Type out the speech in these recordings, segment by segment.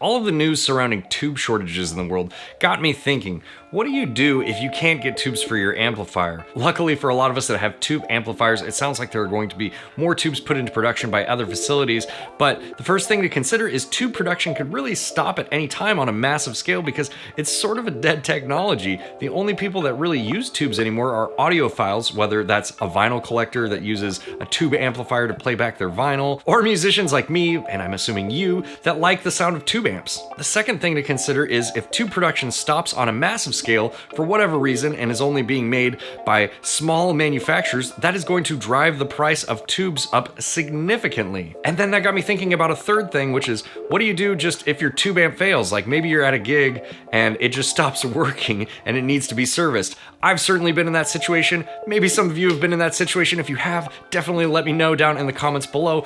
All of the news surrounding tube shortages in the world got me thinking, what do you do if you can't get tubes for your amplifier? Luckily for a lot of us that have tube amplifiers, it sounds like there are going to be more tubes put into production by other facilities, but the first thing to consider is tube production could really stop at any time on a massive scale because it's sort of a dead technology. The only people that really use tubes anymore are audiophiles, whether that's a vinyl collector that uses a tube amplifier to play back their vinyl, or musicians like me, and I'm assuming you, that like the sound of tube amps. The second thing to consider is if tube production stops on a massive scale for whatever reason and is only being made by small manufacturers, that is going to drive the price of tubes up significantly. And then that got me thinking about a third thing, which is what do you do just if your tube amp fails? Like maybe you're at a gig and it just stops working and it needs to be serviced. I've certainly been in that situation. Maybe some of you have been in that situation. If you have, definitely let me know down in the comments below.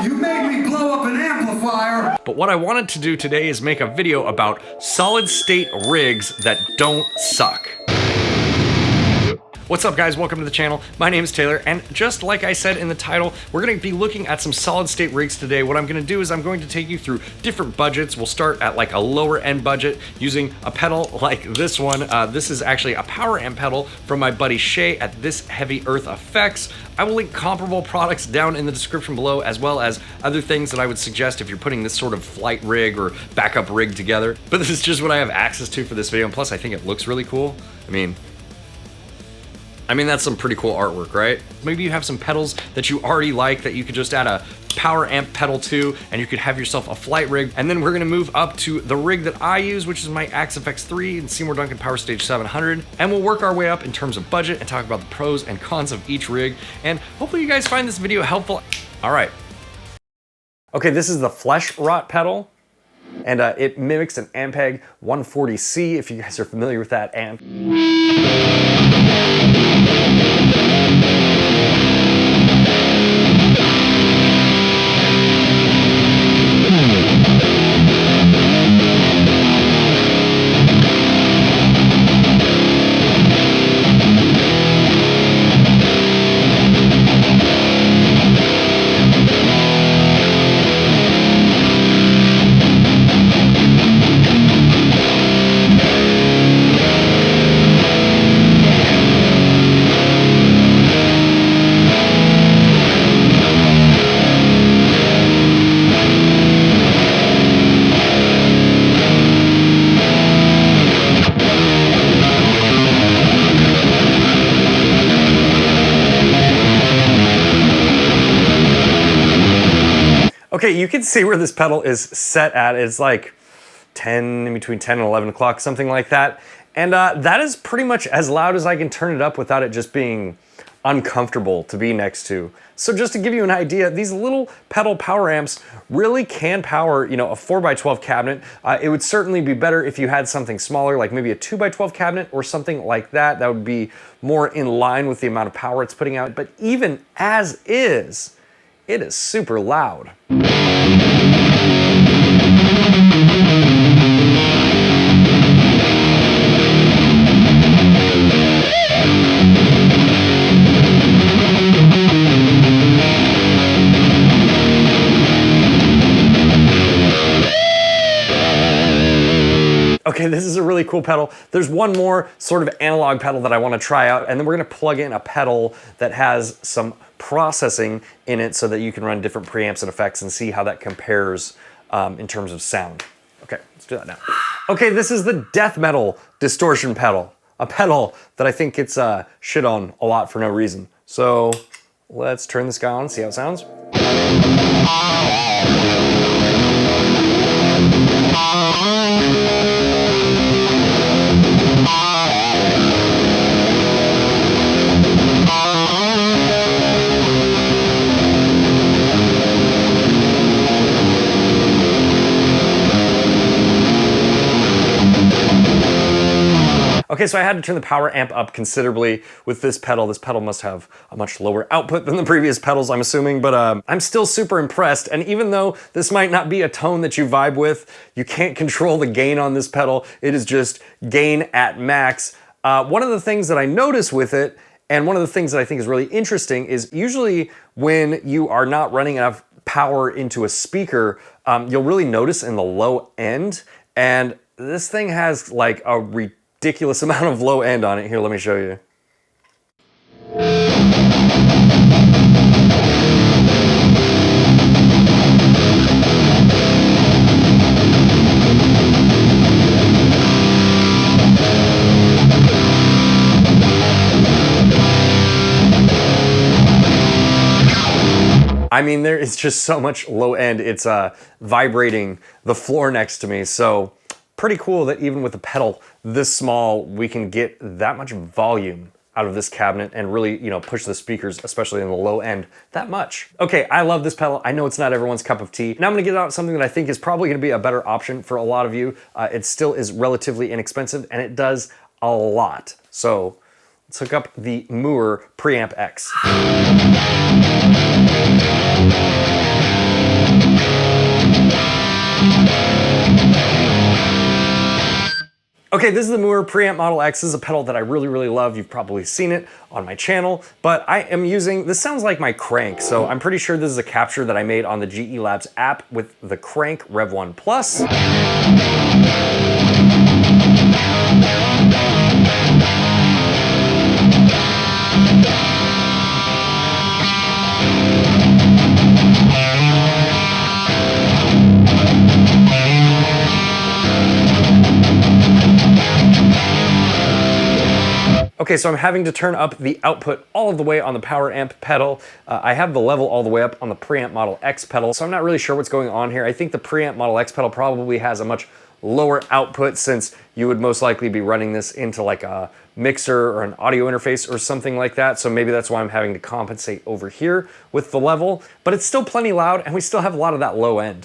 You made me blow up an amplifier! But what I wanted to do today is make a video about solid state rigs that don't suck. What's up guys, welcome to the channel. My name is Taylor, and just like I said in the title, we're gonna be looking at some solid state rigs today. What I'm gonna do is I'm going to take you through different budgets. We'll start at like a lower end budget using a pedal like this one. This is actually a power amp pedal from my buddy Shay at This Heavy Earth Effects. I will link comparable products down in the description below, as well as other things that I would suggest if you're putting this sort of flight rig or backup rig together. But this is just what I have access to for this video, and plus I think it looks really cool. I mean, that's some pretty cool artwork, right? Maybe you have some pedals that you already like that you could just add a power amp pedal to, and you could have yourself a flight rig. And then we're gonna move up to the rig that I use, which is my AxeFx 3 and Seymour Duncan Powerstage 700. And we'll work our way up in terms of budget and talk about the pros and cons of each rig. And hopefully you guys find this video helpful. All right. Okay, this is the Flesh Rot pedal, and it mimics an Ampeg 140C, if you guys are familiar with that amp. Okay, you can see where this pedal is set at. It's like between 10 and 11 o'clock, something like that. And that is pretty much as loud as I can turn it up without it just being uncomfortable to be next to. So just to give you an idea, these little pedal power amps really can power, you know, a 4x12 cabinet. It would certainly be better if you had something smaller, like maybe a 2x12 cabinet or something like that. That would be more in line with the amount of power it's putting out. But even as is, it is super loud. Okay, this is a really cool pedal. There's one more sort of analog pedal that I want to try out, and then we're going to plug in a pedal that has some processing in it so that you can run different preamps and effects and see how that compares in terms of sound. Okay, let's do that now. Okay, this is the death metal distortion pedal, a pedal that I think gets shit on a lot for no reason. So let's turn this guy on and see how it sounds. Okay, so I had to turn the power amp up considerably with this pedal. This pedal must have a much lower output than the previous pedals, I'm assuming, but I'm still super impressed. And even though this might not be a tone that you vibe with, you can't control the gain on this pedal. It is just gain at max. One of the things that I notice with it, and one of the things that I think is really interesting, is usually when you are not running enough power into a speaker, you'll really notice in the low end. And this thing has like a ridiculous amount of low end on it. Here, let me show you. I mean, there is just so much low end. It's vibrating the floor next to me. So pretty cool that even with a pedal this small, we can get that much volume out of this cabinet and really, you know, push the speakers, especially in the low end, that much. Okay, I love this pedal. I know it's not everyone's cup of tea. Now I'm gonna get out something that I think is probably gonna be a better option for a lot of you. It still is relatively inexpensive and it does a lot. So let's hook up the 𝗦𝗇𝗏 Preamp X. Okay, this is the 𝗦𝗇𝗏 Preamp Model X. This is a pedal that I really, really love. You've probably seen it on my channel, but I am using, this sounds like my crank, so I'm pretty sure this is a capture that I made on the GE Labs app with the crank Rev 1 Plus. Okay, so I'm having to turn up the output all of the way on the power amp pedal. I have the level all the way up on the Preamp Model X pedal, so I'm not really sure what's going on here. I think the Preamp Model X pedal probably has a much lower output since you would most likely be running this into like a mixer or an audio interface or something like that. So maybe that's why I'm having to compensate over here with the level, but it's still plenty loud and we still have a lot of that low end.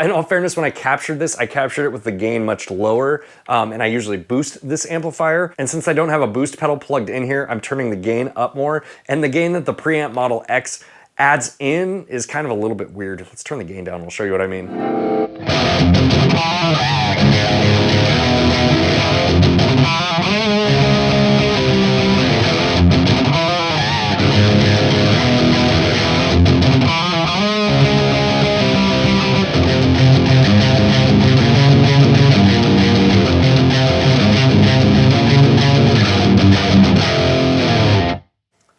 In all fairness, when I captured this, I captured it with the gain much lower, and I usually boost this amplifier. And since I don't have a boost pedal plugged in here, I'm turning the gain up more. And the gain that the Preamp Model X adds in is kind of a little bit weird. Let's turn the gain down, I'll show you what I mean.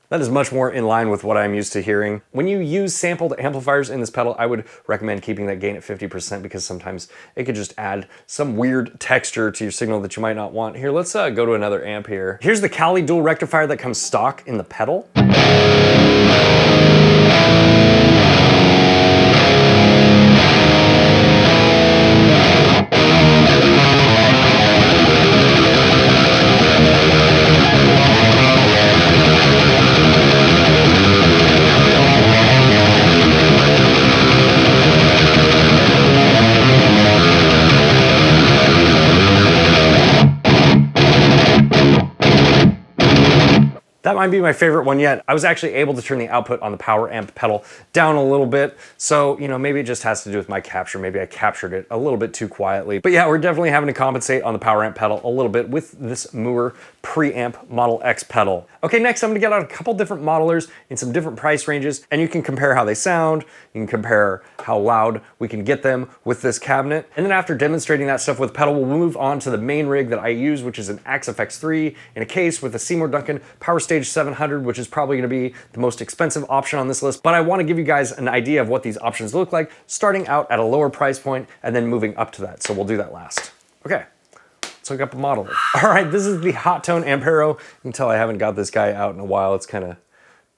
That is much more in line with what I'm used to hearing. When you use sampled amplifiers in this pedal, I would recommend keeping that gain at 50% because sometimes it could just add some weird texture to your signal that you might not want. Here, let's go to another amp here. Here's the Cali dual rectifier that comes stock in the pedal. That might be my favorite one yet. I was actually able to turn the output on the power amp pedal down a little bit. So, you know, maybe it just has to do with my capture. Maybe I captured it a little bit too quietly. But yeah, we're definitely having to compensate on the power amp pedal a little bit with this 𝗦𝗇𝗏 Preamp Model X pedal. Okay, next I'm gonna get out a couple different modelers in some different price ranges, and you can compare how they sound, you can compare how loud we can get them with this cabinet. And then after demonstrating that stuff with pedal, we'll move on to the main rig that I use, which is an AxeFx 3 in a case with a Seymour Duncan Powerstage 700, which is probably gonna be the most expensive option on this list. But I wanna give you guys an idea of what these options look like, starting out at a lower price point and then moving up to that. So we'll do that last. Okay. Let's hook up a modeler. All right, this is the Hotone Ampero. You can tell I haven't got this guy out in a while. It's kind of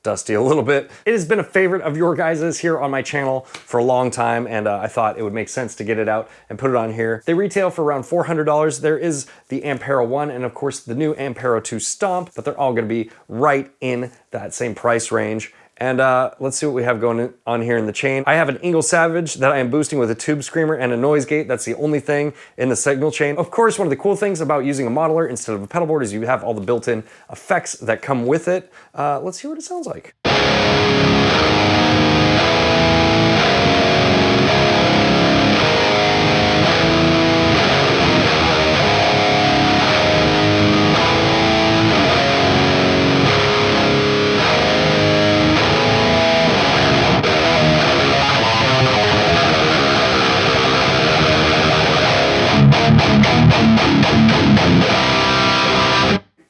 dusty a little bit. It has been a favorite of your guys's here on my channel for a long time, and I thought it would make sense to get it out and put it on here. They retail for around $400. There is the Ampero 1 and of course the new Ampero 2 Stomp, but they're all gonna be right in that same price range. And let's see what we have going on here in the chain. I have an 𝗦𝗚𝗬𝗧𝗏 that I am boosting with a tube screamer and a noise gate. That's the only thing in the signal chain. Of course, one of the cool things about using a modeler instead of a pedal board is you have all the built-in effects that come with it. Let's see what it sounds like.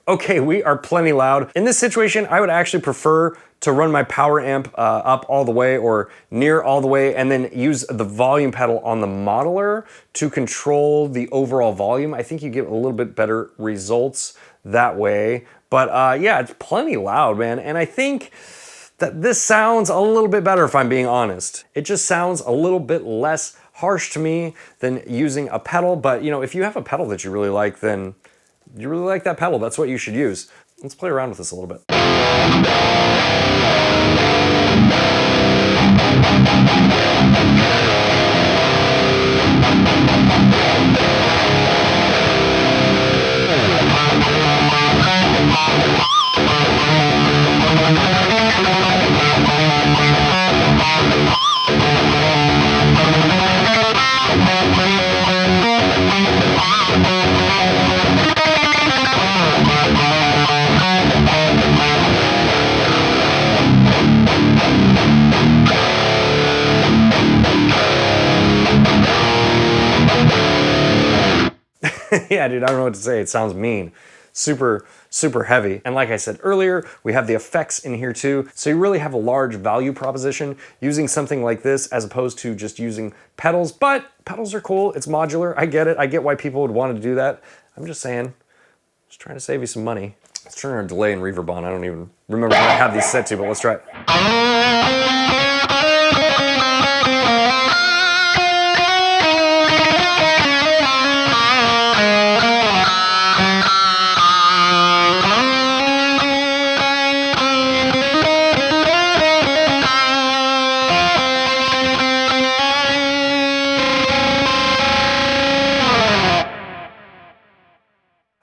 Okay, we are plenty loud. In this situation, I would actually prefer to run my power amp up all the way or near all the way and then use the volume pedal on the modeler to control the overall volume. I think you get a little bit better results that way. But yeah, it's plenty loud, man. And I think that this sounds a little bit better if I'm being honest. It just sounds a little bit less harsh to me than using a pedal. But you know, if you have a pedal that you really like, then you really like that pedal, that's what you should use. Let's play around with this a little bit. Yeah, dude, I don't know what to say. It sounds mean. Super, super heavy. And like I said earlier, we have the effects in here too. So you really have a large value proposition using something like this as opposed to just using pedals. But pedals are cool. It's modular. I get it. I get why people would want to do that. I'm just saying, just trying to save you some money. Let's turn our delay and reverb on. I don't even remember what I have these set to, but let's try it.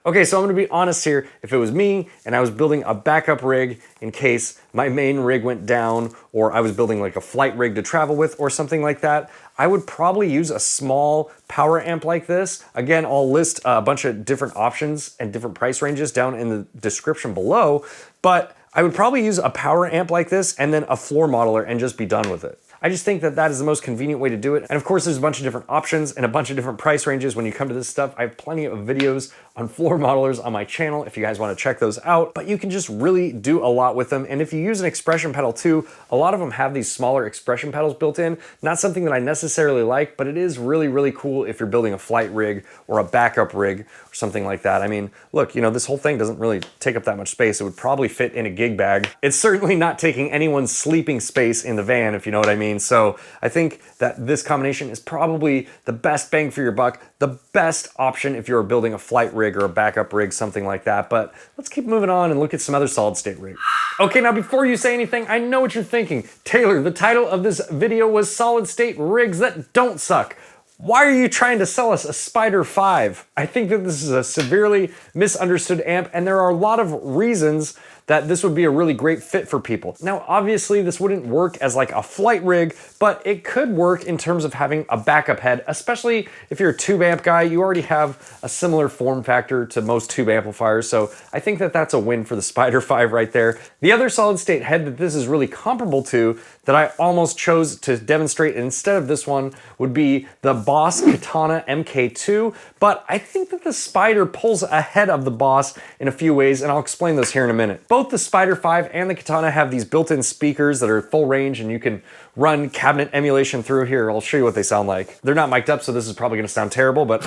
Okay, so I'm gonna be honest here. If it was me and I was building a backup rig in case my main rig went down or I was building like a flight rig to travel with or something like that, I would probably use a small power amp like this. Again, I'll list a bunch of different options and different price ranges down in the description below, but I would probably use a power amp like this and then a floor modeler and just be done with it. I just think that that is the most convenient way to do it. And of course, there's a bunch of different options and a bunch of different price ranges when you come to this stuff. I have plenty of videos on floor modelers on my channel if you guys want to check those out, but you can just really do a lot with them. And if you use an expression pedal too, a lot of them have these smaller expression pedals built in. Not something that I necessarily like, but it is really, really cool if you're building a flight rig or a backup rig or something like that. I mean, look, you know, this whole thing doesn't really take up that much space. It would probably fit in a gig bag. It's certainly not taking anyone's sleeping space in the van, if you know what I mean. So I think that this combination is probably the best bang for your buck, the best option if you're building a flight rig or a backup rig, something like that. But let's keep moving on and look at some other solid state rigs. Okay, now before you say anything, I know what you're thinking. Taylor, the title of this video was Solid State Rigs That Don't Suck. Why are you trying to sell us a Spider 5? I think that this is a severely misunderstood amp, and there are a lot of reasons that this would be a really great fit for people. Now, obviously, this wouldn't work as like a flight rig, but it could work in terms of having a backup head, especially if you're a tube amp guy. You already have a similar form factor to most tube amplifiers, so I think that that's a win for the Spider 5 right there. The other solid state head that this is really comparable to that I almost chose to demonstrate instead of this one would be the Boss Katana MK2, but I think that the Spider pulls ahead of the Boss in a few ways, and I'll explain those here in a minute. Both the Spider 5 and the Katana have these built-in speakers that are full range, and you can run cabinet emulation through here. I'll show you what they sound like. They're not mic'd up, so this is probably gonna sound terrible, but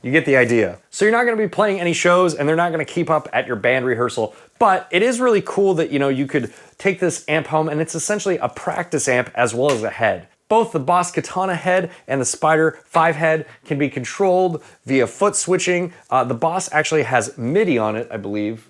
you get the idea. So you're not gonna be playing any shows and they're not gonna keep up at your band rehearsal, but it is really cool that, you know, you could take this amp home and it's essentially a practice amp as well as a head. Both the 𝗏𝗘𝗏𝗧 head and the Spider 5 head can be controlled via foot switching. The Boss actually has MIDI on it, I believe.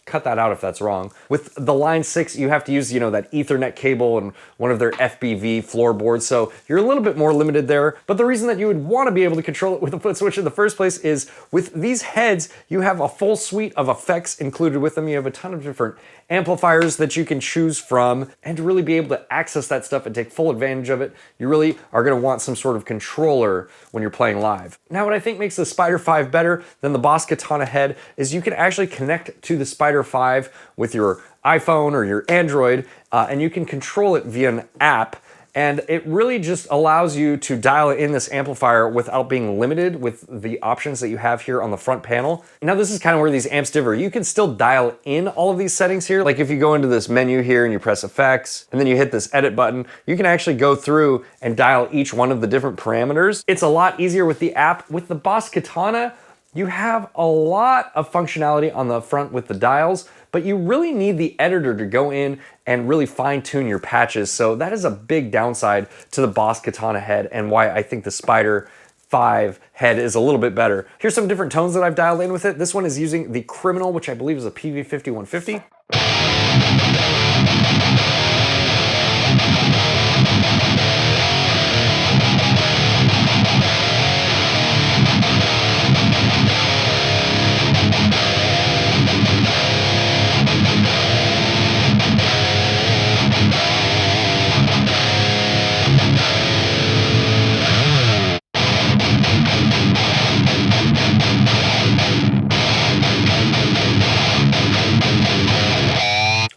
Cut that out if that's wrong. With the Line 6, you have to use, you know, that Ethernet cable and one of their FBV floorboards, so you're a little bit more limited there. But the reason that you would want to be able to control it with a foot switch in the first place is with these heads, you have a full suite of effects included with them. You have a ton of different amplifiers that you can choose from, and to really be able to access that stuff and take full advantage of it, you really are going to want some sort of controller when you're playing live. Now, what I think makes the Spider 5 better than the 𝗏𝗘𝗏𝗧 head is you can actually connect to the Spider 5 with your iPhone or your Android, and you can control it via an app. And it really just allows you to dial in this amplifier without being limited with the options that you have here on the front panel. Now, this is kind of where these amps differ. You can still dial in all of these settings here. Like if you go into this menu here and you press effects, and then you hit this edit button, you can actually go through and dial each one of the different parameters. It's a lot easier with the app. With the 𝗏𝗘𝗏𝗏, you have a lot of functionality on the front with the dials, but you really need the editor to go in and really fine tune your patches. So that is a big downside to the 𝗏𝗘𝗏𝗏 head and why I think the Spider 5 head is a little bit better. Here's some different tones that I've dialed in with it. This one is using the Criminal, which I believe is a PV5150.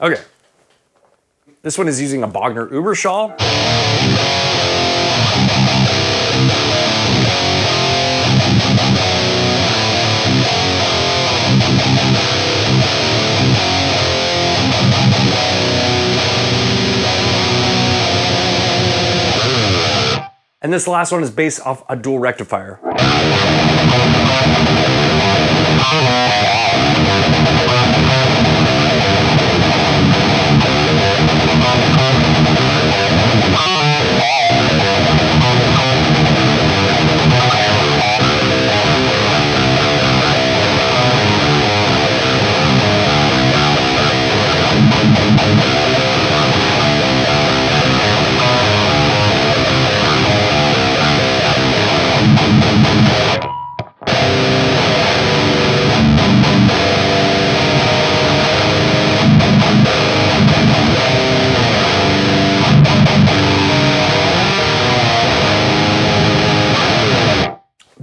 Okay, this one is using a 𝗦𝗣𝗘𝗡𝗏𝗡. And this last one is based off a dual rectifier.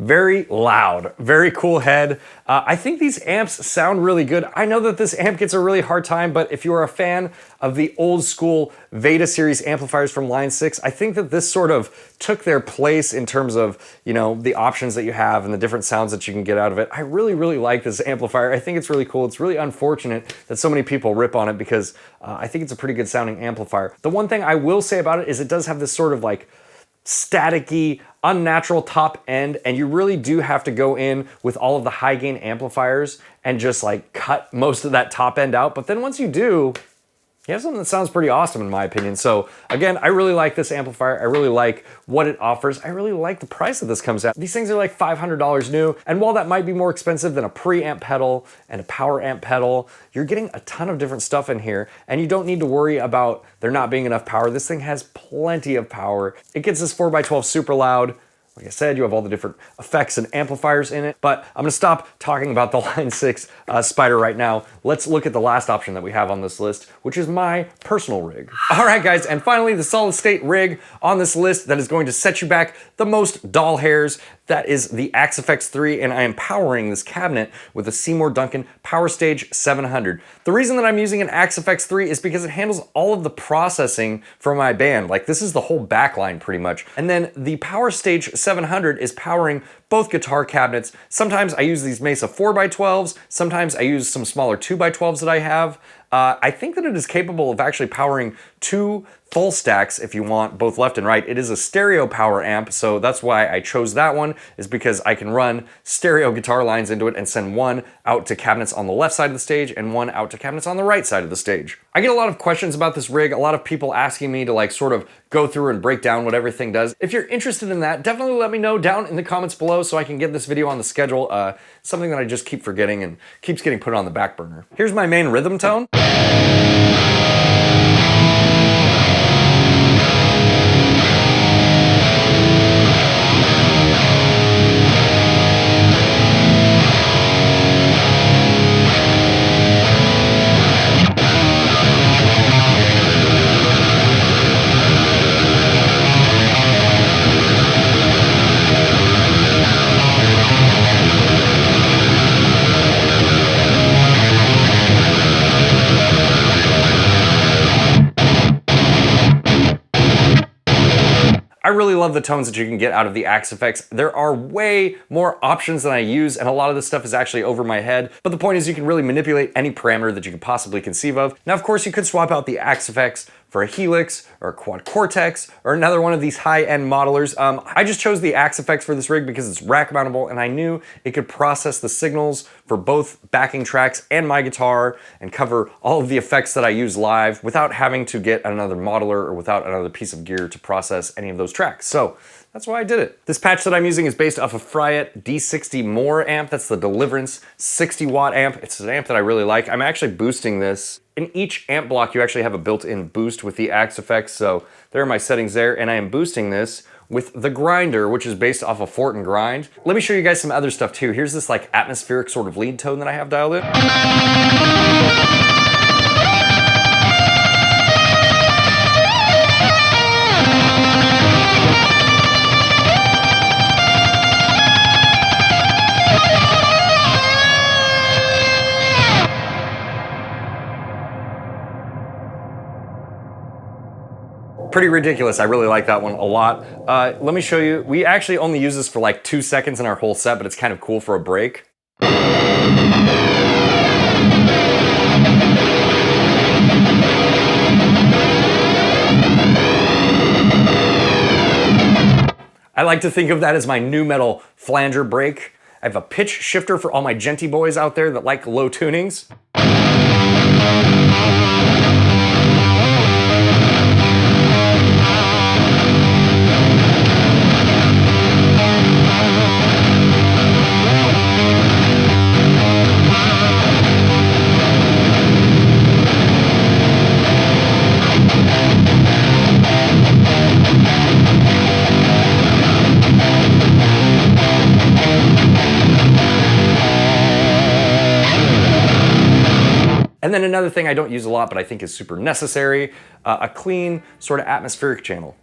Very loud, very cool head. I think these amps sound really good. I know that this amp gets a really hard time, but if you're a fan of the old school 𝗦𝗘 series amplifiers from Line 6, I think that this sort of took their place in terms of, you know, the options that you have and the different sounds that you can get out of it. I really, really like this amplifier. I think it's really cool. It's really unfortunate that so many people rip on it because I think it's a pretty good sounding amplifier. The one thing I will say about it is it does have this sort of like staticky, unnatural top end, and you really do have to go in with all of the high gain amplifiers and just like cut most of that top end out. But then once you do, you have something that sounds pretty awesome in my opinion. So again, I really like this amplifier. I really like what it offers. I really like the price that this comes at. These things are like $500 new. And while that might be more expensive than a preamp pedal and a power amp pedal, you're getting a ton of different stuff in here, and you don't need to worry about there not being enough power. This thing has plenty of power. It gets this 4x12 super loud. Like I said, you have all the different effects and amplifiers in it, but I'm gonna stop talking about the Line 6 Spider right now. Let's look at the last option that we have on this list, which is my personal rig. All right, guys, and finally, the solid state rig on this list that is going to set you back the most doll hairs. That is the AxeFx 3, and I am powering this cabinet with a Seymour Duncan Powerstage 700. The reason that I'm using an AxeFx 3 is because it handles all of the processing for my band. Like, this is the whole backline pretty much. And then the Powerstage 700 is powering both guitar cabinets. Sometimes I use these Mesa 4x12s, sometimes I use some smaller 2x12s that I have. I think that it is capable of actually powering 2 full stacks if you want, both left and right. It is a stereo power amp, so that's why I chose that one, is because I can run stereo guitar lines into it and send one out to cabinets on the left side of the stage and one out to cabinets on the right side of the stage. I get a lot of questions about this rig, a lot of people asking me to like sort of go through and break down what everything does. If you're interested in that, definitely let me know down in the comments below so I can get this video on the schedule. Something that I just keep forgetting and keeps getting put on the back burner. Here's my main rhythm tone. I really love the tones that you can get out of the AxeFx. There are way more options than I use, and a lot of this stuff is actually over my head. But the point is you can really manipulate any parameter that you can possibly conceive of. Now, of course, you could swap out the AxeFx for a 𝗦𝗦𝗘𝗖𝗓 or a Quad Cortex or another one of these high-end modelers. I just chose the AxeFx for this rig because it's rack mountable and I knew it could process the signals for both backing tracks and my guitar and cover all of the effects that I use live without having to get another modeler or without another piece of gear to process any of those tracks. So that's why I did it. This patch that I'm using is based off a Fryette D60 amp. That's the Deliverance 60-watt amp. It's an amp that I really like. I'm actually boosting this. In each amp block, you actually have a built-in boost with the AxeFx, so there are my settings there, and I am boosting this with the grinder, which is based off of Fort and Grind. Let me show you guys some other stuff too. Here's this like atmospheric sort of lead tone that I have dialed in. Pretty ridiculous. I really like that one a lot. Let me show you. We actually only use this for like 2 seconds in our whole set, but it's kind of cool for a break. I like to think of that as my nu metal flanger break. I have a pitch shifter for all my genty boys out there that like low tunings. And then another thing I don't use a lot, but I think is super necessary, a clean sort of atmospheric channel.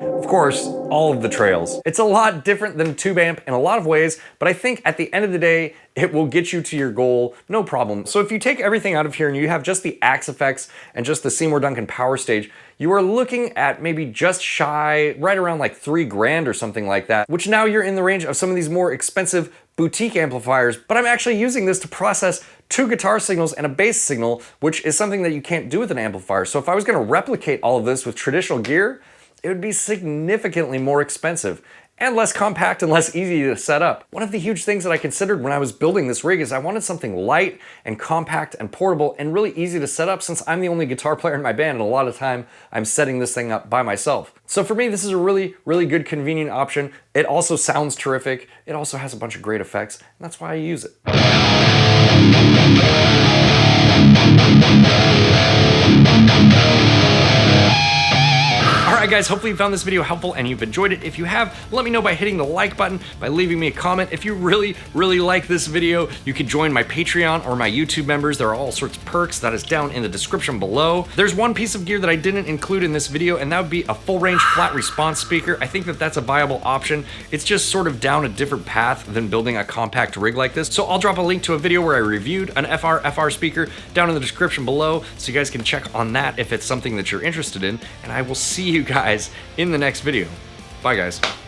Of course, all of the trails. It's a lot different than a tube amp in a lot of ways, but I think at the end of the day, it will get you to your goal, no problem. So if you take everything out of here and you have just the AxeFx and just the 𝗦𝗫𝗏 Powerstage, you are looking at maybe just shy, right around like $3 grand or something like that, which now you're in the range of some of these more expensive boutique amplifiers, but I'm actually using this to process 2 guitar signals and a bass signal, which is something that you can't do with an amplifier. So if I was gonna replicate all of this with traditional gear, it would be significantly more expensive and less compact and less easy to set up. One of the huge things that I considered when I was building this rig is I wanted something light and compact and portable and really easy to set up, since I'm the only guitar player in my band and a lot of time I'm setting this thing up by myself. So for me, this is a really, really good, convenient option. It also sounds terrific. It also has a bunch of great effects, and that's why I use it. Alright guys, hopefully you found this video helpful and you've enjoyed it. If you have, let me know by hitting the like button, by leaving me a comment. If you really like this video, you can join my Patreon or my YouTube members. There are all sorts of perks. That is down in the description below. There's one piece of gear that I didn't include in this video, and that would be a full range flat response speaker. I think that that's a viable option. It's just sort of down a different path than building a compact rig like this. So I'll drop a link to a video where I reviewed an FR speaker down in the description below, so you guys can check on that if it's something that you're interested in, and I will see you guys in the next video. Bye guys.